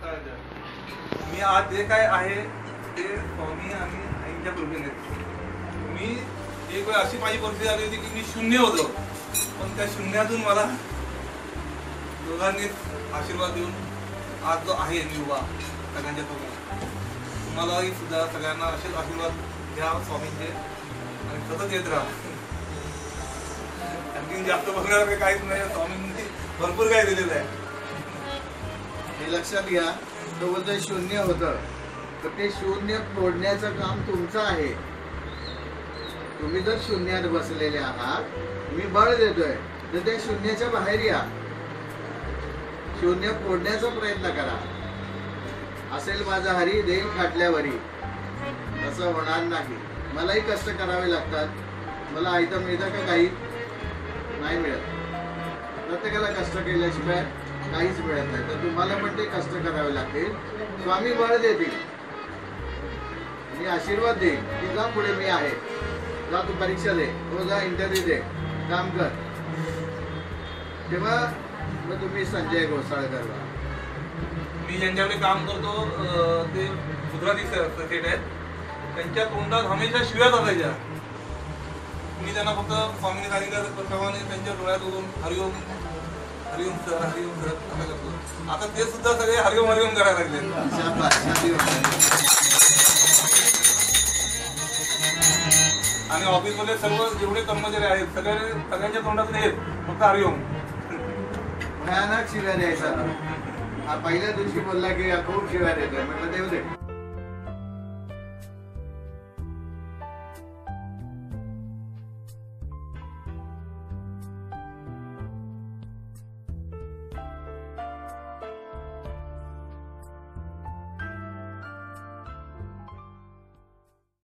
मी आज जे काय आहे ते स्वामी आणि आईच्या कृपेने. मी एक वेळ अशी माझी परिस्थिती आली होती की मी शून्य होतो, पण त्या शून्यातून मला दोघांनी आशीर्वाद देऊन आज जो आहे मी उभा सगळ्यांच्या समोर. तुम्हालाही सुद्धा सगळ्यांना असेच आशीर्वाद घ्या स्वामींचे आणि सतत येत राहा. आणखी जास्त बघणार काहीच नाही, स्वामींनी भरपूर काही दिलेलं आहे. हे लक्षात घ्या, तो बोलतोय शून्य होतं, तर ते शून्य तोडण्याचं काम तुमचं आहे. तुम्ही जर शून्यात बसलेले आहात, मी बळ देतोय, तर त्या शून्याच्या बाहेर या, शून्य फोडण्याचा प्रयत्न करा. असेल माझा हरी देईल खाटल्यावरी, असं होणार नाही. मलाही कष्ट करावे लागतात. मला आयतं मिळतं का? काही नाही मिळत. प्रत्येकाला कष्ट केल्याशिवाय काहीच मिळत नाही. तर तुम्हाला पण ते कष्ट करावे लागतील. स्वामी बळ देतील, मी आशीर्वाद देईल की जा पुढे मी आहे, जा तू परीक्षा दे, तो जा इंटरव्ह्यू दे, काम कर. तेव्हा मग तुम्ही संजय घोसाळकर व्हा. मी ज्यांच्याकडे काम करतो ते गुजराती सेट आहेत. त्यांच्या तोंडात हमेशा शिव्याच असायच्या. मी त्यांना फक्त स्वामीने सांगितल्याप्रमाणे त्यांच्या डोळ्यात बघून हरिओम हरिओम सर हरिओम सर असं करतो. आता ते सुद्धा सगळे हरिओम हरिओम करायला लागले. आणि ऑफिसमध्ये सर्व जेवढे कर्मचारी आहेत सगळ्यांच्या तोंडातून हेच फक्त हरिओम. भयानक शिव्या द्यायचा. पहिल्या दिवशी बोलला की खूप शिव्या देतोय. म्हटलं देऊ दे.